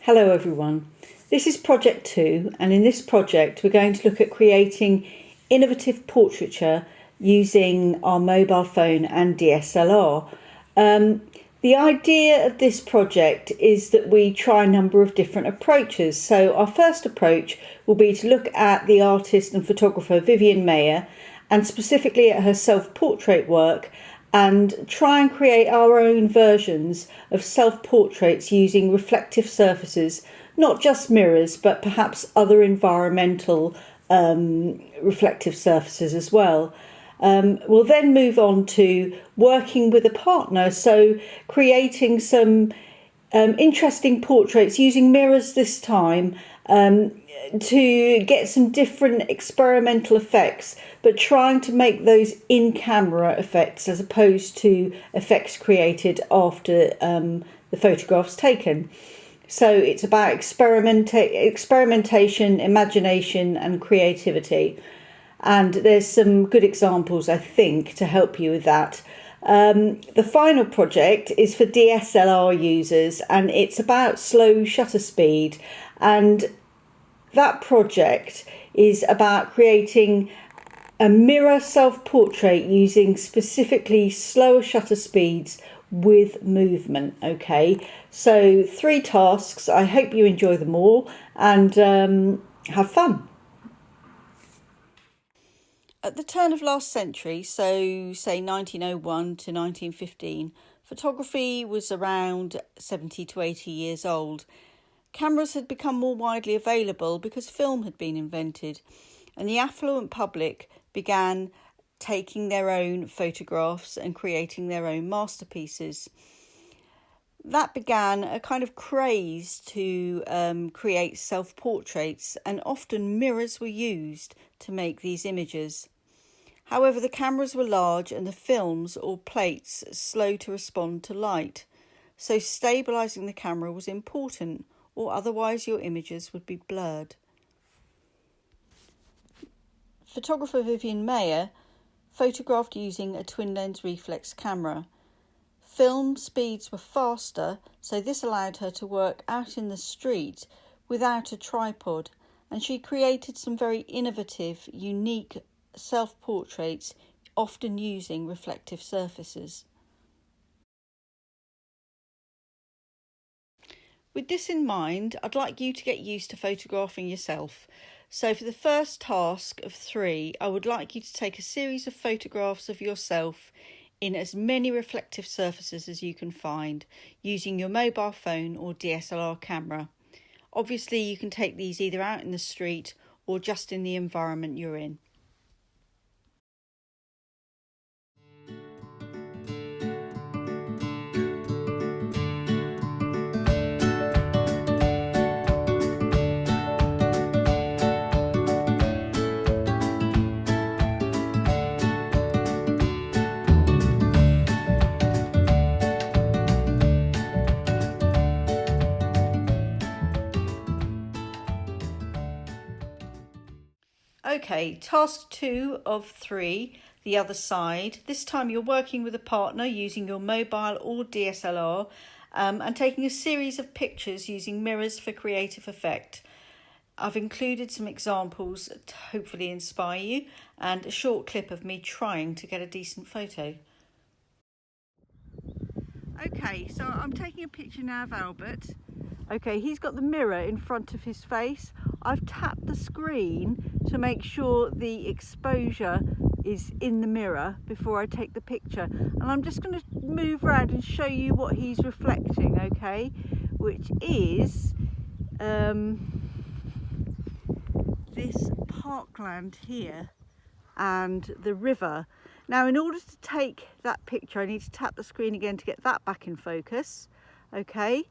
Hello everyone, this is project 2, and in this project we're going to look at creating innovative portraiture using our mobile phone and DSLR. The idea of this project is that we try a number of different approaches. So our first approach will be to look at the artist and photographer Vivian Maier, and specifically at her self-portrait work, and try and create our own versions of self-portraits using reflective surfaces, not just mirrors, but perhaps other environmental reflective surfaces as well. We'll then move on to working with a partner, so creating some interesting portraits using mirrors this time, to get some different experimental effects, but trying to make those in-camera effects as opposed to effects created after the photograph's taken. So it's about experimentation, imagination and creativity. And there's some good examples, I think, to help you with that. The final project is for DSLR users, and it's about slow shutter speed. And that project is about creating a mirror self-portrait using specifically slower shutter speeds with movement. Okay, so 3 tasks. I hope you enjoy them all and have fun. At the turn of last century, so say 1901 to 1915, photography was around 70 to 80 years old. Cameras had become more widely available because film had been invented, and the affluent public began taking their own photographs and creating their own masterpieces. That began a kind of craze to create self-portraits, and often mirrors were used to make these images. However, the cameras were large and the films or plates slow to respond to light, so stabilising the camera was important, or otherwise your images would be blurred. Photographer Vivian Maier photographed using a twin-lens reflex camera. Film speeds were faster, so this allowed her to work out in the street without a tripod, and she created some very innovative, unique self-portraits, often using reflective surfaces. With this in mind, I'd like you to get used to photographing yourself. So for the first task of 3, I would like you to take a series of photographs of yourself in as many reflective surfaces as you can find, using your mobile phone or DSLR camera. Obviously, you can take these either out in the street or just in the environment you're in. Okay, task 2 of 3, the other side. This time you're working with a partner using your mobile or DSLR and taking a series of pictures using mirrors for creative effect. I've included some examples to hopefully inspire you and a short clip of me trying to get a decent photo. Okay, so I'm taking a picture now of Albert. Okay, he's got the mirror in front of his face. I've tapped the screen to make sure the exposure is in the mirror before I take the picture. And I'm just going to move around and show you what he's reflecting, okay? Which is this parkland here and the river. Now, in order to take that picture, I need to tap the screen again to get that back in focus, okay?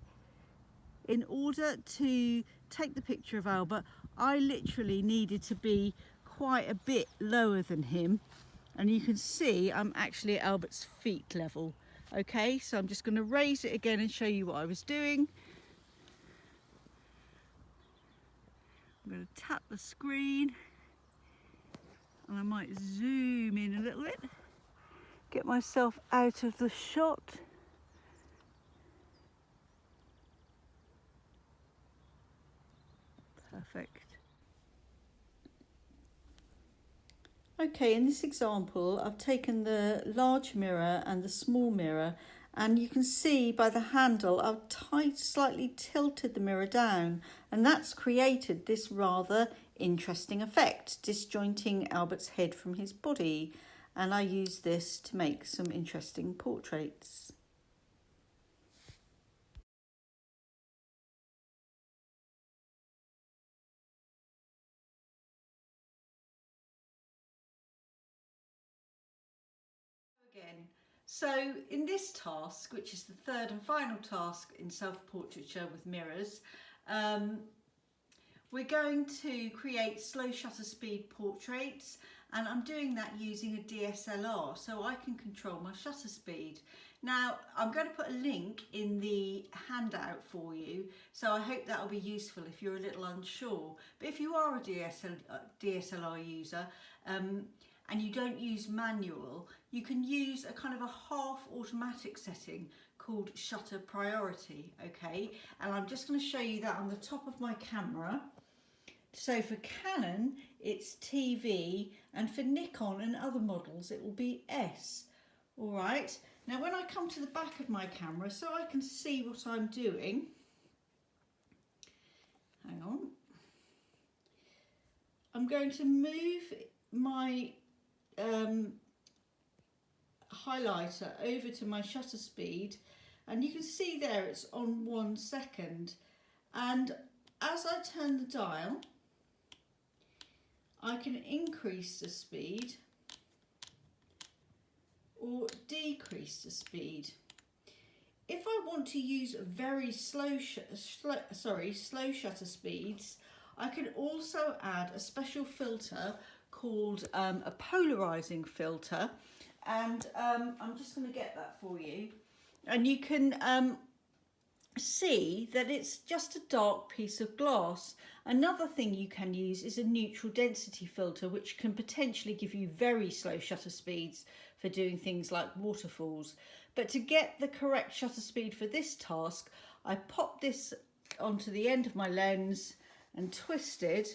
In order to take the picture of Albert, I literally needed to be quite a bit lower than him. And you can see I'm actually at Albert's feet level. Okay, so I'm just going to raise it again and show you what I was doing. I'm going to tap the screen. And I might zoom in a little bit. Get myself out of the shot. Perfect. Okay, in this example, I've taken the large mirror and the small mirror, and you can see by the handle I've slightly tilted the mirror down, and that's created this rather interesting effect, disjointing Albert's head from his body. And I use this to make some interesting portraits. Again. So in this task, which is the third and final task in self-portraiture with mirrors, we're going to create slow shutter speed portraits, and I'm doing that using a DSLR so I can control my shutter speed. Now I'm going to put a link in the handout for you, so I hope that will be useful if you're a little unsure. But if you are a DSLR user, and you don't use manual, you can use a kind of a half automatic setting called shutter priority, okay? And I'm just going to show you that on the top of my camera. So for Canon, it's TV, and for Nikon and other models, it will be S. All right, now when I come to the back of my camera so I can see what I'm doing, hang on, I'm going to move my highlighter over to my shutter speed, and you can see there it's on 1 second, and as I turn the dial I can increase the speed or decrease the speed. If I want to use very slow shutter speeds, I can also add a special filter called a polarising filter, and I'm just going to get that for you, and you can see that it's just a dark piece of glass. Another thing you can use is a neutral density filter, which can potentially give you very slow shutter speeds for doing things like waterfalls. But to get the correct shutter speed for this task, I popped this onto the end of my lens and twisted,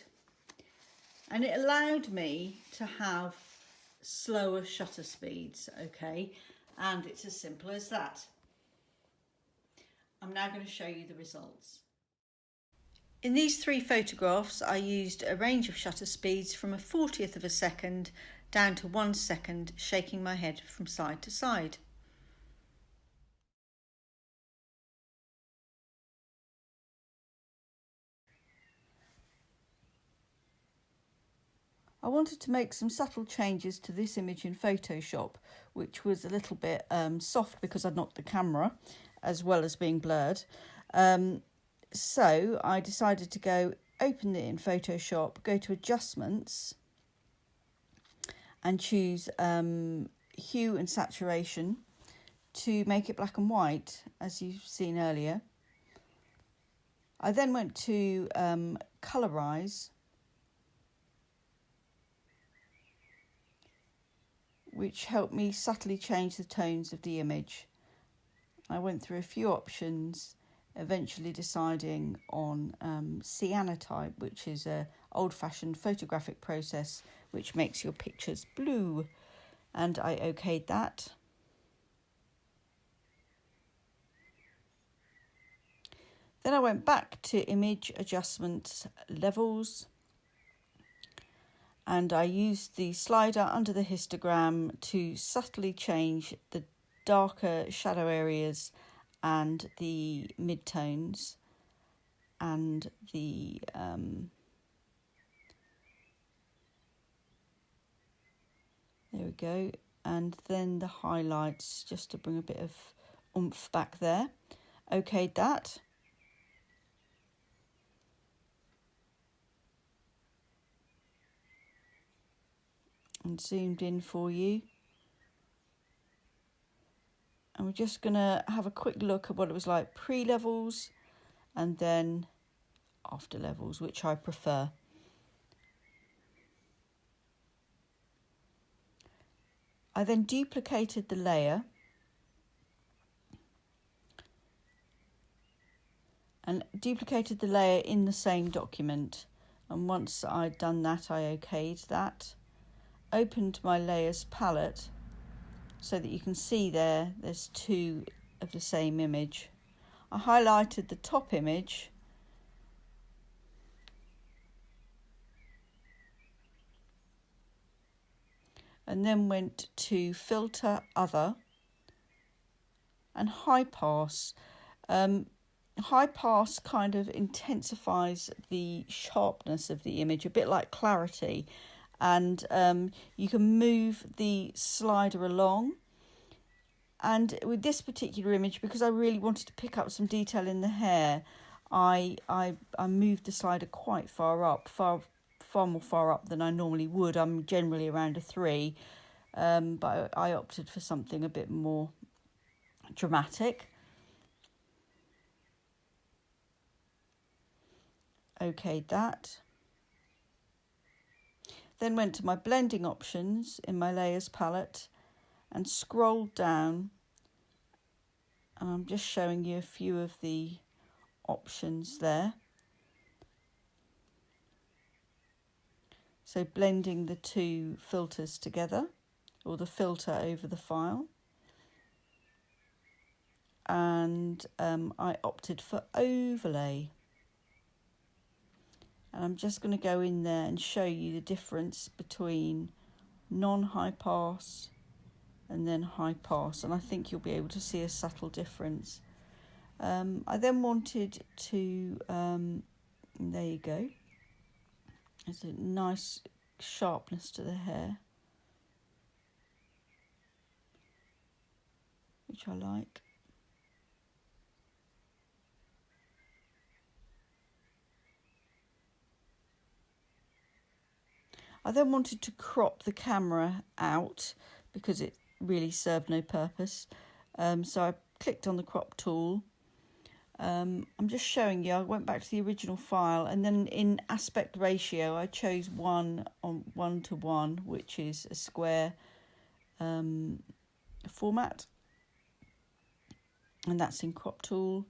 and it allowed me to have slower shutter speeds, okay? And it's as simple as that. I'm now going to show you the results. In these 3 photographs, I used a range of shutter speeds from a 40th of a second down to 1 second, shaking my head from side to side. I wanted to make some subtle changes to this image in Photoshop, which was a little bit soft because I'd knocked the camera, as well as being blurred. So I decided to open it in Photoshop, go to Adjustments, and choose Hue and Saturation to make it black and white, as you've seen earlier. I then went to Colorize, which helped me subtly change the tones of the image. I went through a few options, eventually deciding on cyanotype, which is an old-fashioned photographic process which makes your pictures blue, and I okayed that. Then I went back to Image Adjustment Levels, and I used the slider under the histogram to subtly change the darker shadow areas and the midtones and the there we go, and then the highlights, just to bring a bit of oomph back there. Okayed that. And zoomed in for you. And we're just going to have a quick look at what it was like pre-levels and then after levels, which I prefer. I then duplicated the layer and duplicated the layer in the same document. And once I'd done that, I okayed that. Opened my layers palette so that you can see there's two of the same image. I highlighted the top image and then went to filter other and high pass. High pass kind of intensifies the sharpness of the image, a bit like clarity, and you can move the slider along. And with this particular image, because I really wanted to pick up some detail in the hair, I moved the slider quite far up, far more far up than I normally would. I'm generally around a 3, but I opted for something a bit more dramatic. Okayed that. Then went to my blending options in my layers palette and scrolled down, and I'm just showing you a few of the options there. So blending the two filters together, or the filter over the file. And I opted for overlay. And I'm just going to go in there and show you the difference between non-high pass and then high pass. And I think you'll be able to see a subtle difference. I then wanted to, there you go. There's a nice sharpness to the hair, which I like. I then wanted to crop the camera out because it really served no purpose. So I clicked on the crop tool. I'm just showing you, I went back to the original file, and then in aspect ratio I chose 1:1, which is a square format, and that's in crop tool.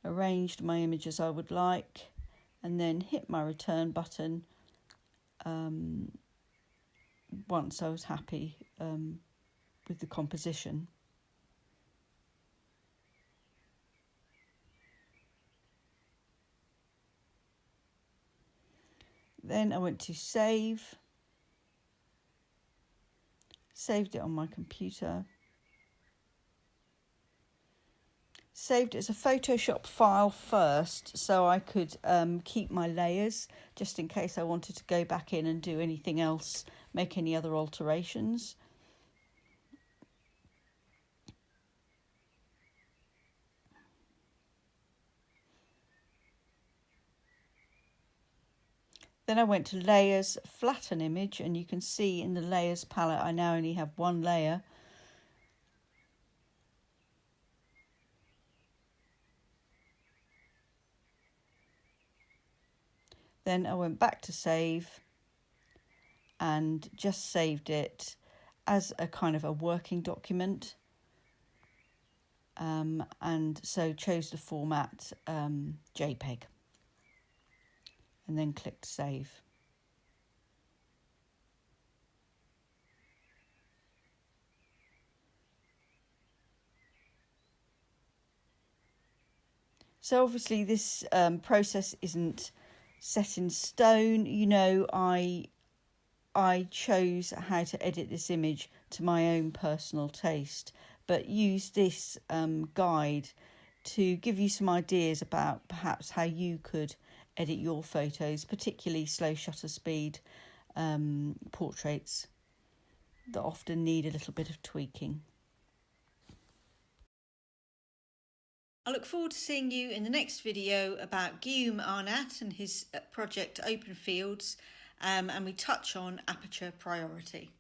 Arranged my image as I would like, and then hit my return button once I was happy with the composition. Then I went to save, saved it on my computer, saved it as a Photoshop file first so I could keep my layers just in case I wanted to go back in and do anything else, make any other alterations. Then I went to layers, flatten image, and you can see in the layers palette I now only have one layer. Then I went back to save and just saved it as a kind of a working document. And so chose the format JPEG. And then clicked save. So obviously this process isn't set in stone. You know, I chose how to edit this image to my own personal taste, but use this guide to give you some ideas about perhaps how you could edit your photos, particularly slow shutter speed portraits that often need a little bit of tweaking. I look forward to seeing you in the next video about Guillaume Arnat and his project Open Fields, and we touch on aperture priority.